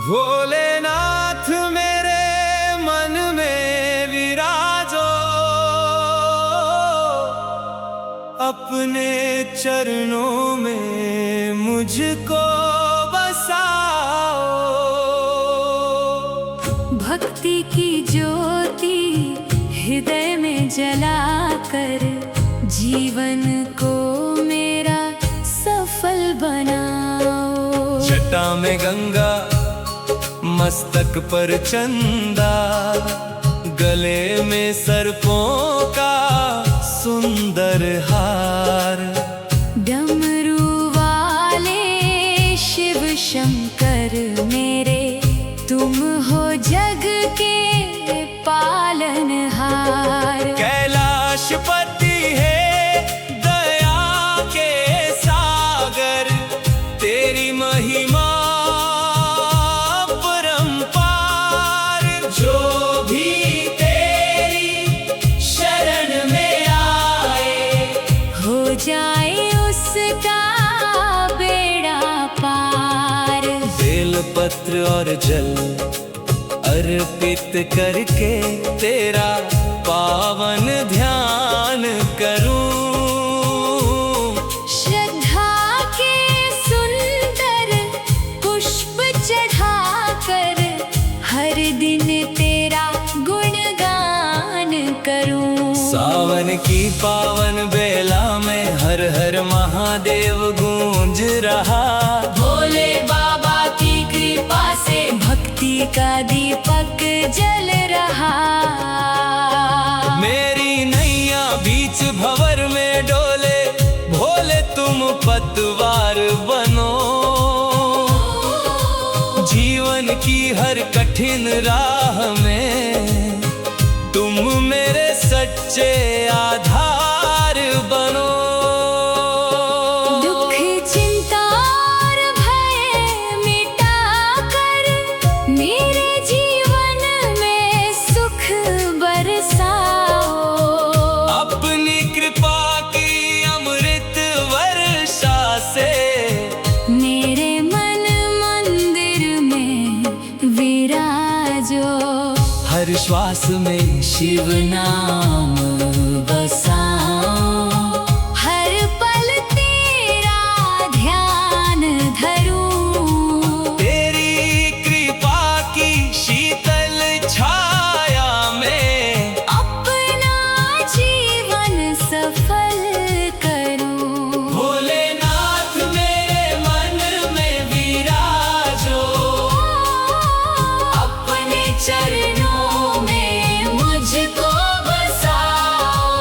भोलेनाथ मेरे मन में विराजो, अपने चरणों में मुझको बसाओ। भक्ति की ज्योति हृदय में जलाकर जीवन को मेरा सफल बनाओ। जटा में गंगा, मस्तक पर चंदा, गले में सर्पों का सुंदर हार। डमरू वाले शिव शंकर मेरे, तुम हो जग के पालनहार। कैलाशपति है दया के सागर, तेरी महिमा परंपार। जो भी तेरी शरण में आए, हो जाए उसका बेड़ा पार। बेलपत्र और जल अर्पित करके तेरा पावन ध्यान करूं। श्रद्धा के सुंदर पुष्प चढ़ाकर हर दिन तेरा गुणगान करूं। सावन की पावन बेला में हर हर महादेव गूंज रहा। भोले बाबा की कृपा से भक्ति का दीपक जल रहा। मेरी नैया बीच भंवर में डोले, भोले तुम पतवार बनो। जीवन की हर कठिन राह में तुम मेरे सच्चे आधार बनो। दुख चिंता और भय मिटाकर मेरे जीवन में सुख बरसाओ। अपनी कृपा की अमृत वर्षा से मेरे मन मंदिर में विराजो। हर श्वास में शिव नाम बसाओ। हर पल तेरा ध्यान धरूं। तेरी कृपा की शीतल छाया में अपना जीवन सफल करूं। भोलेनाथ मेरे मन में विराजो, अपने चरणों में मुझको बसाओ।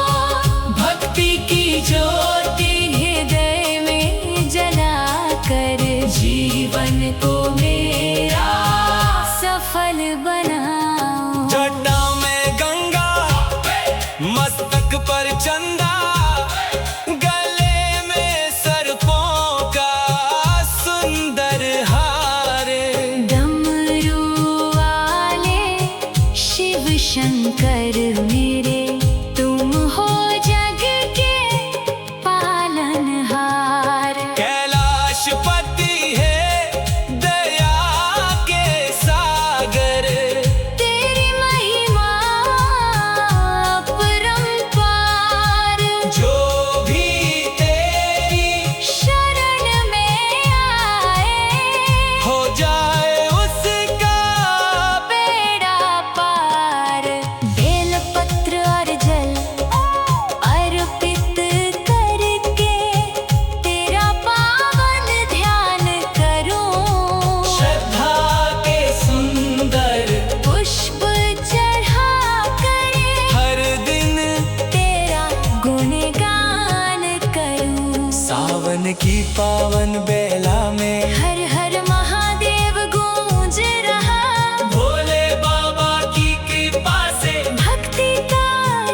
भक्ति की ज्योति हृदय में जलाकर जीवन को मेरा सफल बनाओ। जटा में गंगा, मस्तक पर चंदा, गले में सर्पों का सुंदर हार। डमरू वाले शिव शंकर मेरे, तुम हो जग के पालनहार। कैलाशपति है दया के सागर, तेरी महिमा परंपार। जो भी तेरी शरण में आए, हो जाए उसका। बेड़ा पार। बेलपत्र और जल अर्पित करके तेरा पावन ध्यान करूं। श्रद्धा के सुंदर पुष्प चढ़ा कर हर दिन तेरा गुणगान करूं। सावन की पावन बेला में हर हर महादेव गूंज रहा। भोले बाबा की कृपा से भक्ति का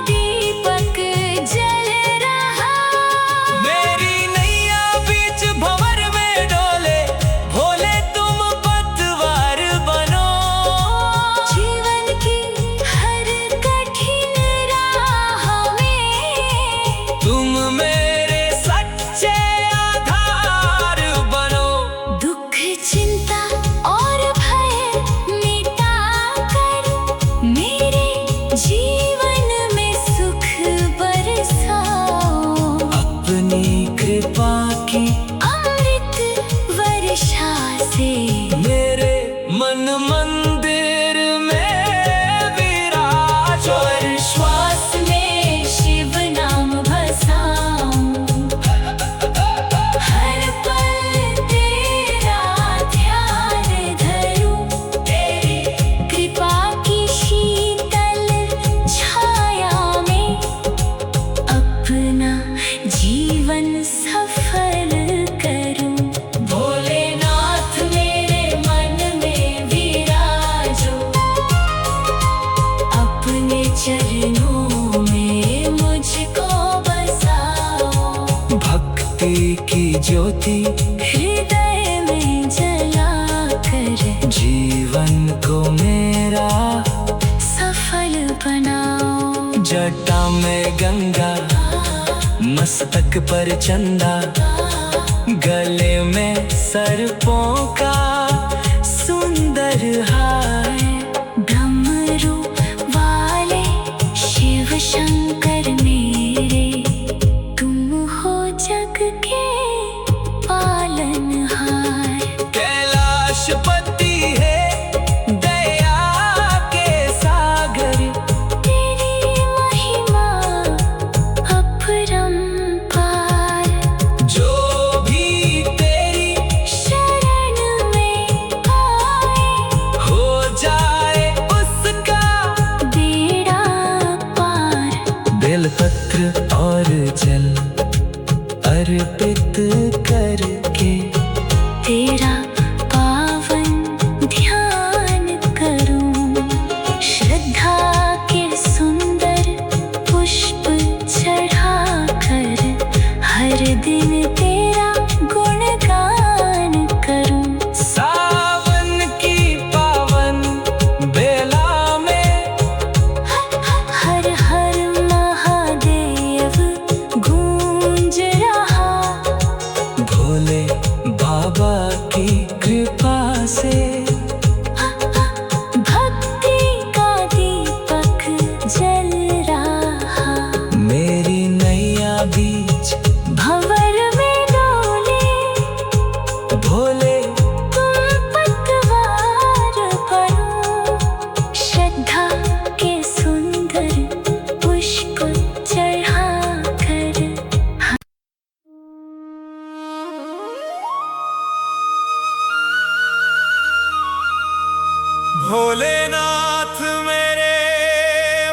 दीपक जल रहा। मेरी नैया बीच भंवर में डोले, भोले तुम पतवार बनो। जीवन की हर कठिन राह में तुम मेरे सच्चे आधार बनो। दुख कृपा की अमृत वर्षा से मेरे मन मंदिर में विराजो। और श्वास में शिव नाम बसाऊं, हर पल तेरा ध्यान धरूं। तेरी कृपा की शीतल छाया में अपना जीवन सफल करूं। भोलेनाथ मेरे मन में विराजो, अपने चरणों में मुझको बसाओ। भक्ति की ज्योति हृदय में जला कर जीवन को मेरा सफल बनाओ। जटा में गंगा, मस्तक पर चंदा, गले में सर्पों का सुंदर हार। डमरू वाले शिव शंकर मेरे, तुम हो जग के पालनहार। कैलाशपति है दया के सागर, तेरी महिमा अपरंपार। जो भी तेरी शरण में आए, हो जाए उसका बेड़ा पार। बेलपत्र और जल अर्पित करके तेरा पावन ध्यान करूं। श्रद्धा के सुंदर पुष्प चढ़ाकर हर दिन तेरा गुणगान करूं। सावन की पावन बेला में हर हर महादेव गूंज रहा। भोले बाबा की कृपा से भक्ति का दीपक जल रहा। मेरी नैया बीच भंवर में डोले, भोले तुम पतवार बनो। श्रद्धा के सुंदर पुष्प चढ़ाकर भोलेनाथ मेरे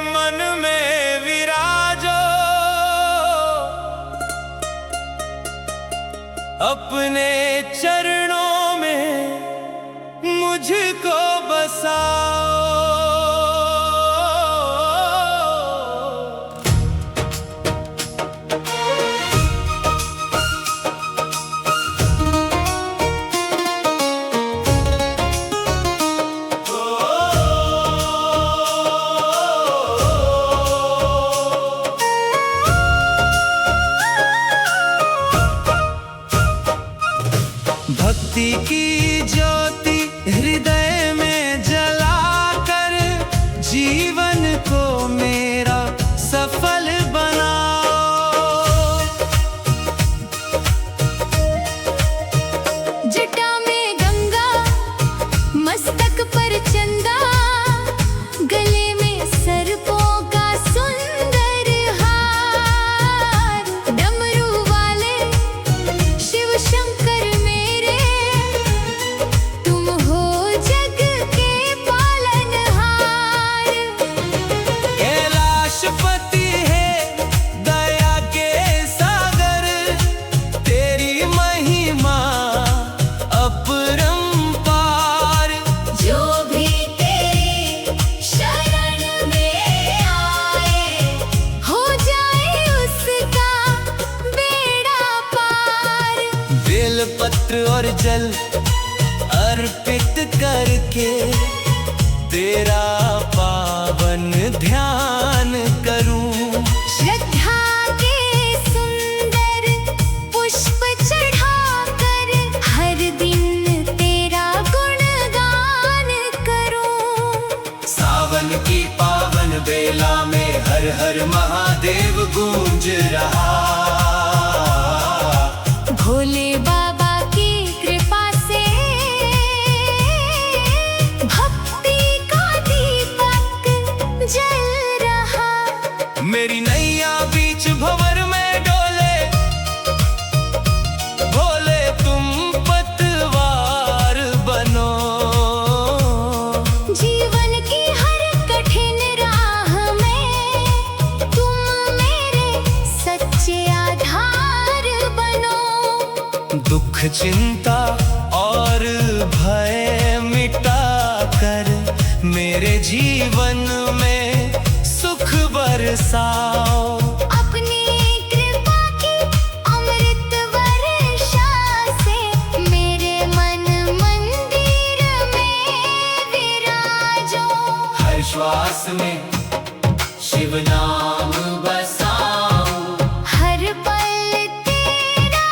मन में विराजो। अपने चरणों में मुझको बसाओ। भक्ति की ज्योति हृदय में जलाकर जीवन को मेरा सफल बनाओ। जटा में गंगा, मस्तक पर चंदा, गले में सर्पों का सुंदर हार। डमरू वाले शिव शंकर मेरे, तुम हो जग के पालनहार। कैलाशपति है दया के सागर, तेरी महिमा अपरंपार। जो भी तेरी शरण में आए, हो जाए उसका बेड़ा पार। बेलपत्र और जल अर्पित करके तेरा पावन ध्यान करूं। श्रद्धा के सुंदर पुष्प चढ़ाकर हर दिन तेरा गुणगान करूं। सावन की पावन बेला में हर हर महादेव गूंज रहा। दुख चिंता और भय मिटा कर मेरे जीवन में सुख बरसाओ। अपनी कृपा की अमृत वर्षा से मेरे मन मंदिर में विराजो। हर श्वास में शिव नाम बसाऊं, हर पल तेरा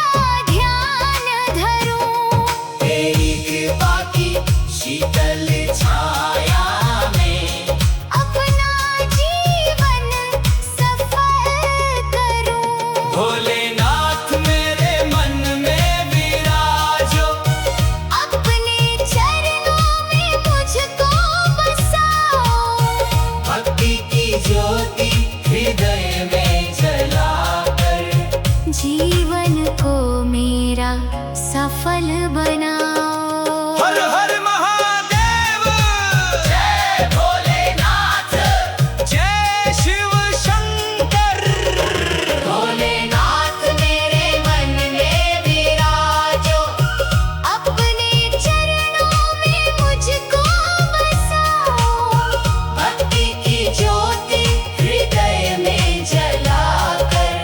ध्यान धरूं। तेरी कृपा की शीतल छाया में अपना जीवन सफल करूं। भोलेनाथ मेरे मन में विराजो। अपने चरणों में मुझको बसाओ। भक्ति की ज्योति हृदय में जलाकर जीवन को मेरा सफल बनाओ। हर हर महादेव, जय भोलेनाथ, जय शिव शंकर। भोलेनाथ मेरे मन में विराजो। अपने चरणों में मुझको बसाओ। भक्ति की ज्योति हृदय में जलाकर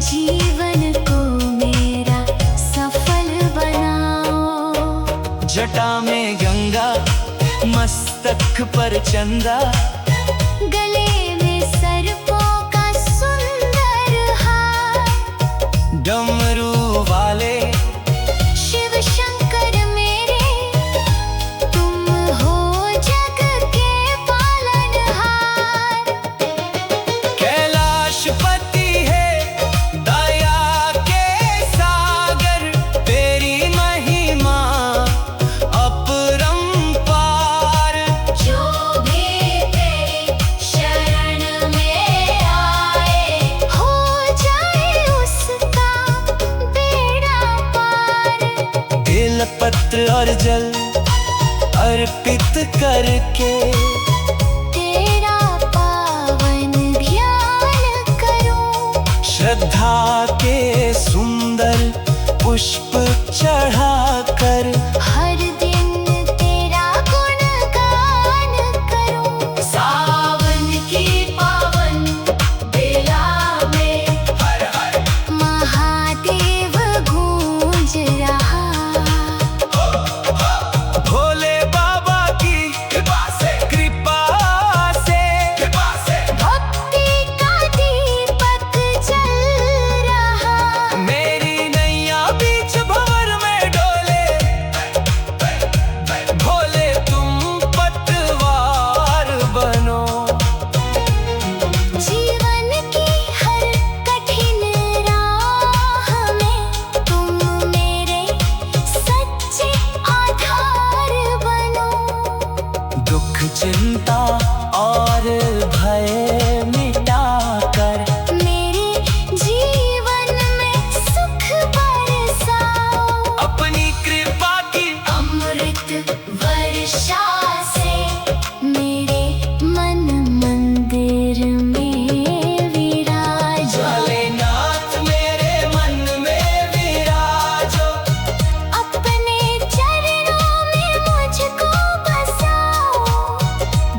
जीवन को मेरा सफल बनाओ। जटा में गंगा, मस्तक पर चंदा, गले में सर्पों का सुंदर हार। डमरू वाले शिव शंकर मेरे, तुम हो जग के पालनहार। कैलाशपति है दया के सागर, तेरी महिमा अपरंपार। जो भी तेरी शरण में आए, हो जाए उसका बेड़ा पार। बेलपत्र और जल अर्पित करके तेरा पावन ध्यान करूं। श्रद्धा के सुंदर पुष्प चढ़ाकर हर दिन तेरा गुणगान करूं। सावन की पावन बेला में महादेव गूंज रहा। भोले बाबा की कृपा से भक्ति का दीपक जल रहा। मेरी नैया बीच भंवर में डोले। भोले तुम पतवार बनो। जीवन की हर कठिन राह में तुम मेरे सच्चे आधार बनो। दुख चिंता और भय मिटाकर मेरे जीवन में सुख बरसाओ। अपनी कृपा की अमृत वर्षा से मेरे मन मंदिर में विराजो। भोलेनाथ मेरे मन में विराजो। अपने चरणों में मुझको बसाओ।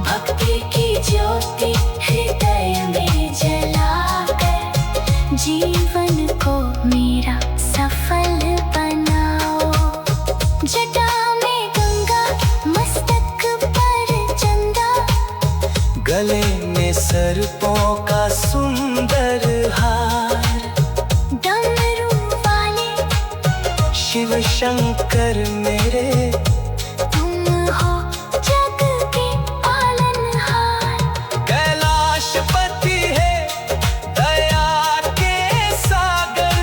भक्ति की ज्योति हृदय में जलाकर जीवन को मेरा सफल बनाओ। जटा में गंगा, मस्तक पर चंदा, गले में सर्पों का सुंदर हार। डमरू वाले शिव शंकर मेरे, तुम हो जग के पालनहार। कैलाशपति है दया के सागर,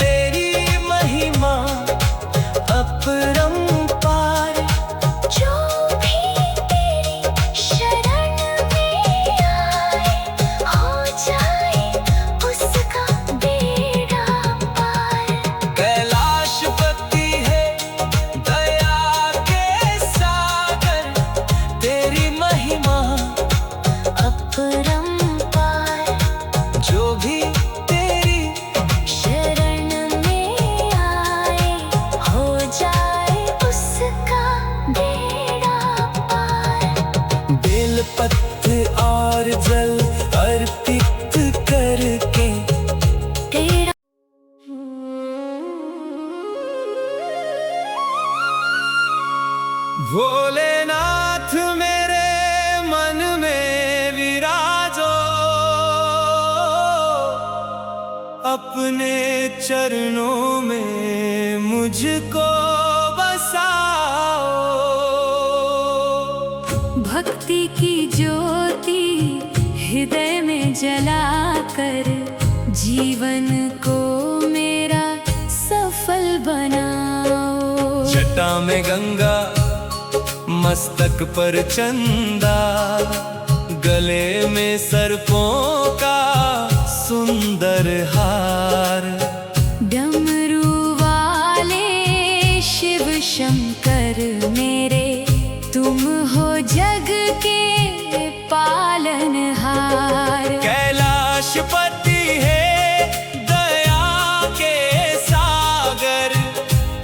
तेरी महिमा अपरंपार। जो भी तेरी शरण में आए, हो जाए उसका बेड़ा पार। कैलाशपति है दया भोलेनाथ मेरे मन में विराजो, अपने चरणों में मुझको बसाओ। भक्ति की ज्योति हृदय में जलाकर जीवन को मेरा सफल बनाओ। जटा में गंगा, मस्तक पर चंदा, गले में सर्पों का सुंदर हार। डमरू वाले शिव शंकर मेरे, तुम हो जग के पालनहार। कैलाशपति है दया के सागर,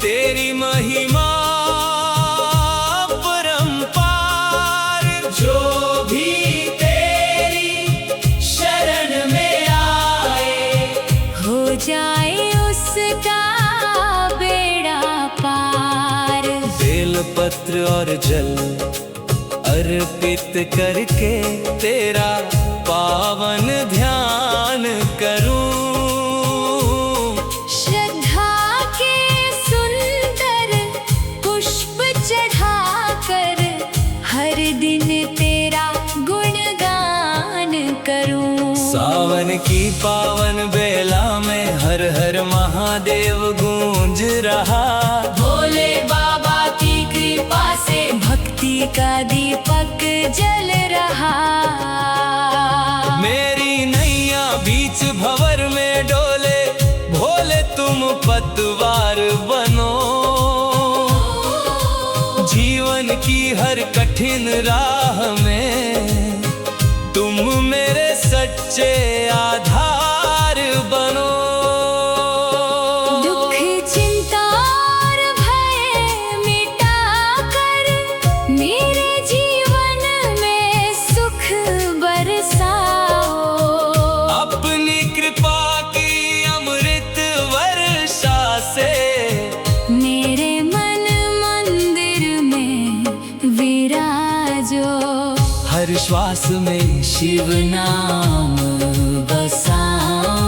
तेरी महिमा परंपार। जो भी तेरी शरण में आए, हो जाए उसका बेड़ा पार। बेलपत्र और जल अर्पित करके तेरा पावन ध्यान करूं। श्रद्धा के सुंदर पुष्प चढ़ाकर हर दिन तेरा गुणगान करूं। सावन की पावन बेला में हर हर महादेव गूंज रहा। भोले बाबा की कृपा से भक्ति का दीपक जल रहा। मेरी नैया बीच भंवर में डोले, भोले तुम पतवार बनो। जीवन की हर कठिन राह में तुम मेरे सच्चे आधार बनो। दुख चिंता और भय मिटाकर मेरे जीवन में सुख बरसाओ। अपनी कृपा की अमृत वर्षा से मेरे मन मंदिर में विराजो। हर श्वास में शिव नाम बसाओ।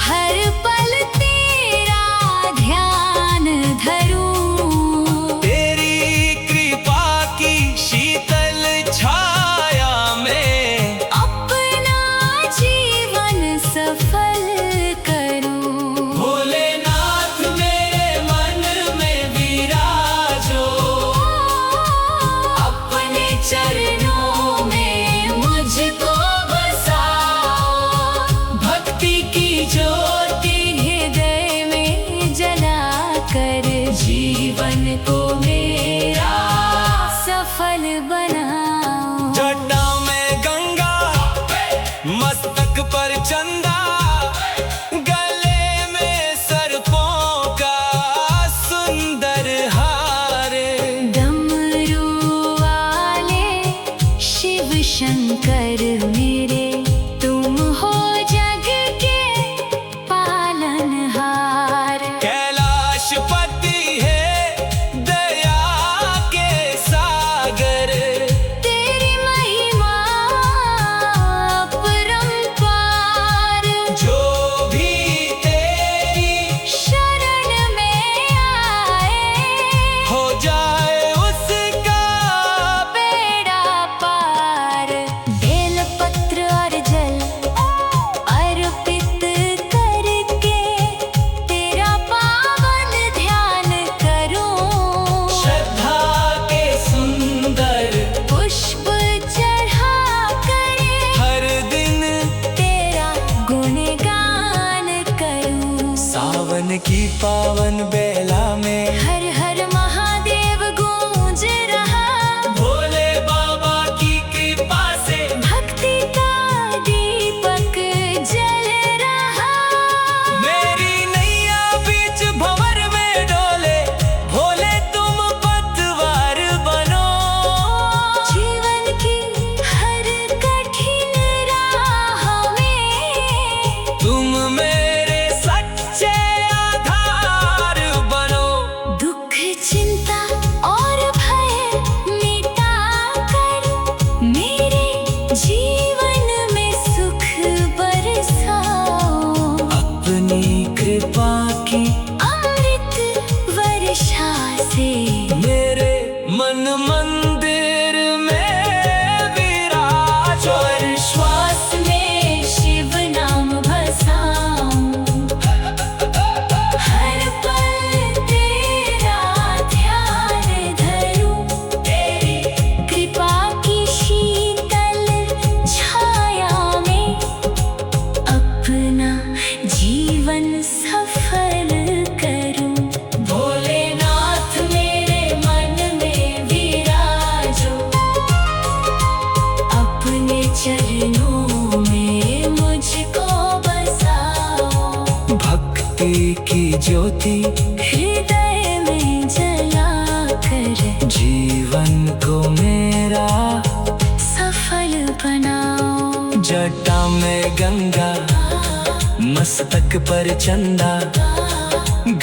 हर पल तेरा ध्यान धरूं। तेरी कृपा की शीतल छाया में अपना जीवन सफल करूं। भोलेनाथ मेरे मन में विराजो, अपने चरणों में मुझको बसाओ। भक्ति की ज्योति हृदय में जलाकर जीवन को मेरा सफल बनाओ। जटा में गंगा, मस्तक पर चंदा, गले में सर्पों का सुंदर हार। डमरू वाले शिव शंकर मेरे, तुम हो जग के पालनहार। कैलाशपति है दया के सागर, तेरी महिमा परंपार। जो भी तेरी शरण में आए, हो जाए उसका। बेड़ा पार। बेलपत्र और जल अर्पित करके तेरा पावन ध्यान करूं। श्रद्धा के सुंदर पुष्प चढ़ा कर हर दिन तेरा गुणगान करूं। सावन की पावन बेला में हर हर महादेव गूंज रहा। भोले बाबा की कृपा से भक्ति का दीपक जल रहा। मेरी नैया बीच भंवर में डोले, भोले तुम पतवार बनो। जीवन की हर कठिन राह में तुम मेरे सच्चे आधार बनो। दुख अमृत वर्षा से। मेरे मन मंदिर में विराज और श्वास में शिव नाम बसाऊं। हर पल तेरा ध्यान धरूं। तेरी कृपा की शीतल छाया में अपना जीवन सफल करूं। भोलेनाथ मेरे मन में विराजो। अपने चरणों में मुझको बसाओ। भक्ति की ज्योति हृदय में जलाकर जीवन को मेरा सफल बनाओ। जटा में गंगा, मस्तक पर चंदा,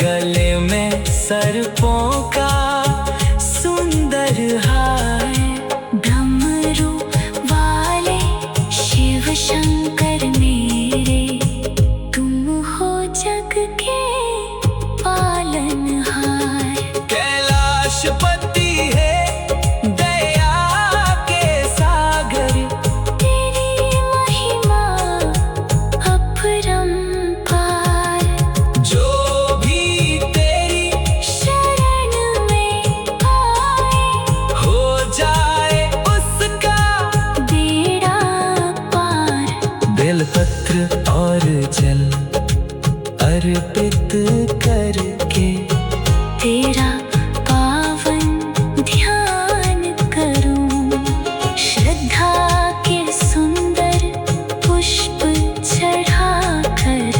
गले में सर्पों का सुंदर हार। डमरू वाले शिव शंकर मेरे, तुम हो जग के पालनहार। कैलाशपति है दया के सागर, तेरी महिमा अपरंपार। जो भी तेरी शरण में आए, हो जाए उसका बेड़ा पार। बेलपत्र और जल अर्पित करके तेरा पावन ध्यान करूं। श्रद्धा के सुंदर पुष्प चढ़ाकर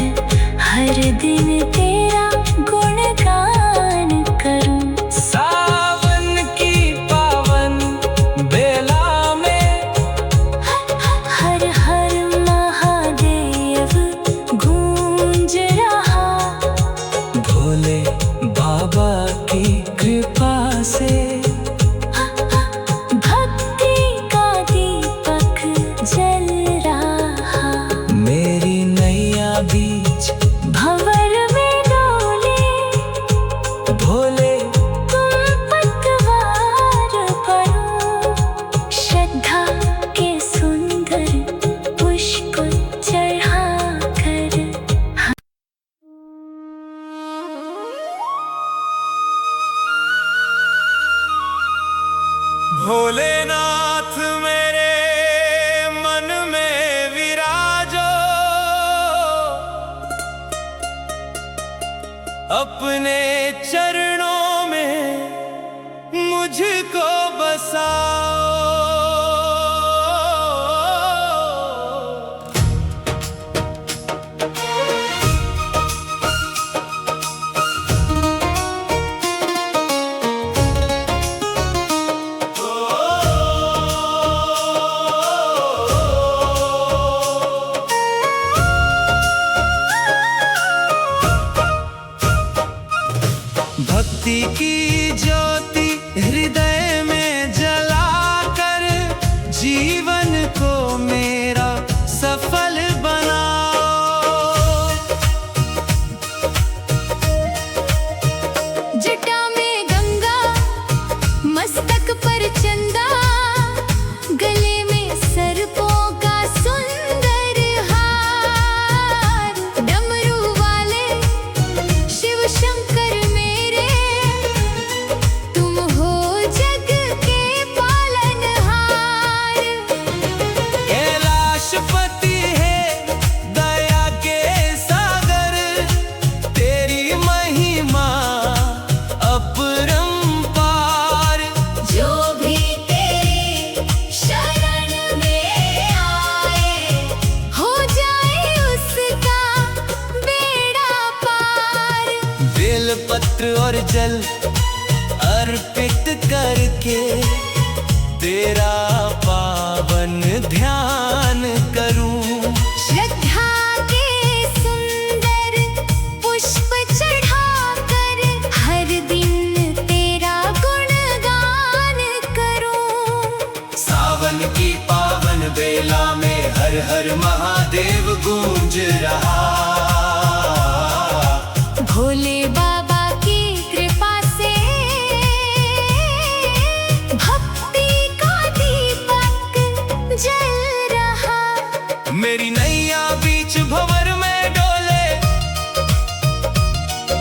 हर दिन तेरा गुणगान करूं। सावन की पावन बेला में हर हर महादेव गूंज रहा। भोले बाबा की कृपा से भक्ति का दीपक जल रहा। मेरी नैया बीच भंवर में डोले, भोले तुम पतवार बनो। श्रद्धा के सुंदर पुष्प चढ़ाकर भोलेनाथ मेरे मन में विराजो। अपने चरणों में मुझको बसाओ। भक्ति की ज्योति हृदय में जलाकर जीवन को मेरा सफल बनाओ। जटा में गंगा, मस्तक पर चंदा, गले में सर्पों का सुंदर हार। डमरू वाले शिव शंकर मेरे, तुम हो जग के पालनहार। कैलाशपति है दया के सागर, तेरी महिमा अपरंपार। जो भी तेरी शरण में आए, हो जाए उसका बेड़ा पार। बेलपत्र और जल अर्पित करके तेरा पावन ध्यान करूं। श्रद्धा के सुंदर पुष्प चढ़ाकर हर दिन तेरा गुणगान करूं। सावन की पावन बेला में हर हर महादेव गूंज रहा। भोले बाबा की कृपा से भक्ति का दीपक जल रहा। मेरी नैया बीच भंवर में डोले,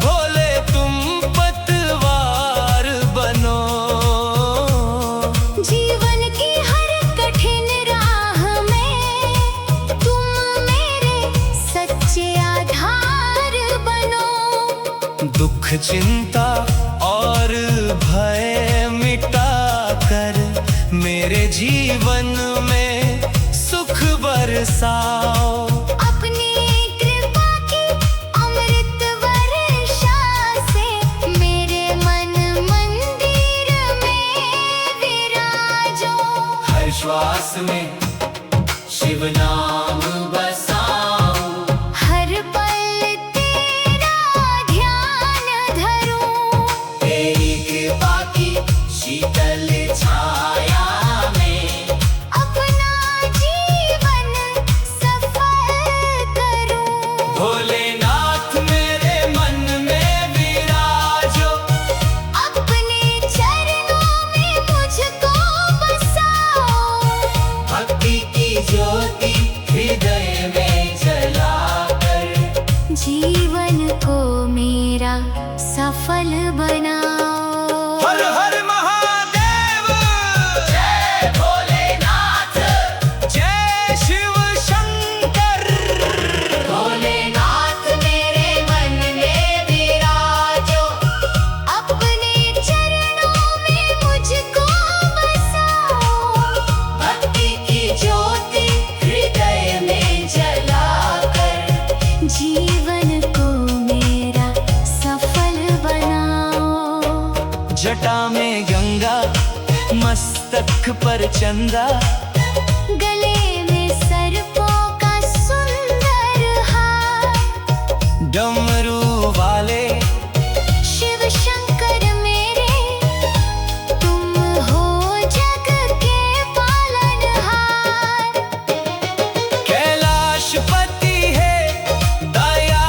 भोले तुम पतवार बनो। जीवन की हर कठिन राह में तुम मेरे सच्चे आधार बनो। दुख चिंता और भय मिटा कर मेरे जीवन में सुख बरसाओ। अपनी कृपा की अमृत वर्षा से मेरे मन मंदिर में विराजो। हर श्वास में शिव नाम बसाओ, हर पल तेरा ध्यान धरूं। तेरी कृपा की शीतल छाया में अपना जीवन सफल करूं। भोलेनाथ मेरे मन में विराजो। अपने चरणों में मुझको बसाओ। भक्ति की ज्योति हृदय में जलाकर जीवन को मेरा सफल बनाओ। हर हर महादेव, जय भोलेनाथ, जय शिव शंकर। भोलेनाथ मेरे मन में विराजो। अपने चरणों में मुझको बसाओ। भक्ति की ज्योति हृदय में जलाकर जीवन को मेरा सफल बनाओ। जटा में गंगा, मस्तक पर चंदा, गले में सर्पों का सुंदर हार। डमरू वाले शिव शंकर मेरे तुम हो जग के पालनहार। कैलाशपति है दया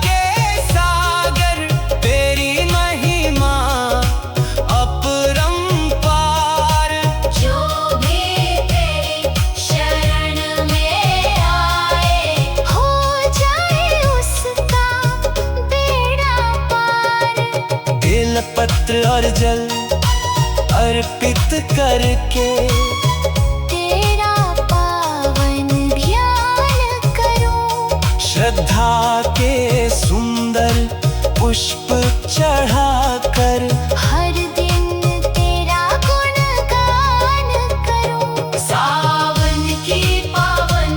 के सागर, तेरी महिमा अपरंपार। जो भी तेरी शरण में आए हो जाए उसका बेड़ा पार। बेलपत्र और जल अर्पित करके तेरा पावन ध्यान करूं। श्रद्धा के सुंदर पुष्प चढ़ाकर हर दिन तेरा गुणगान करूं। सावन की पावन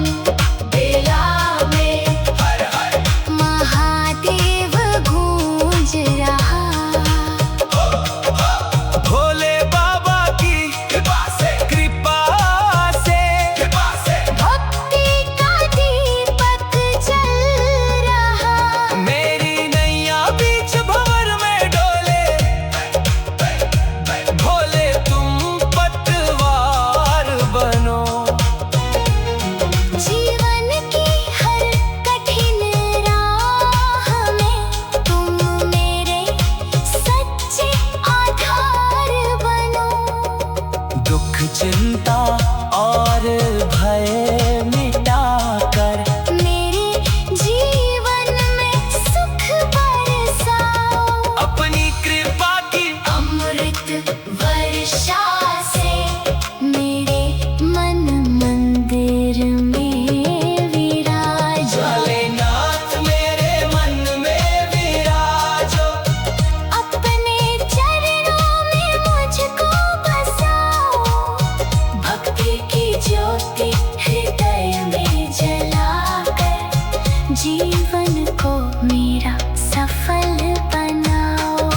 बेला में हर हर महादेव गूंज रहा। भोले बाबा की कृपा से भक्ति का दीपक जल रहा। मेरी नैया बीच भंवर में डोले, भोले तुम पतवार बनो। जीवन की हर कठिन राह में तुम मेरे सच्चे आधार बनो। दुख चिंता और भय मिटाकर मेरे जीवन में सुख बरसाओ। अपनी कृपा की अमृत वर्षा से मेरे मन मंदिर में विराजो। भोलेनाथ मेरे मन में विराजो। अपने चरणों में मुझको बसाओ। भक्ति की ज्योति हृदय में जलाकर जीवन को मेरा सफल बनाओ।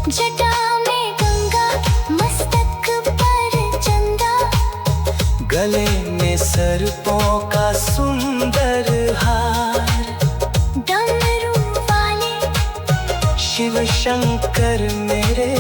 जटा में गंगा, मस्तक पर चंदा, गले में सर्पों का सुंदर हार। डमरू वाले शिव शंकर मेरे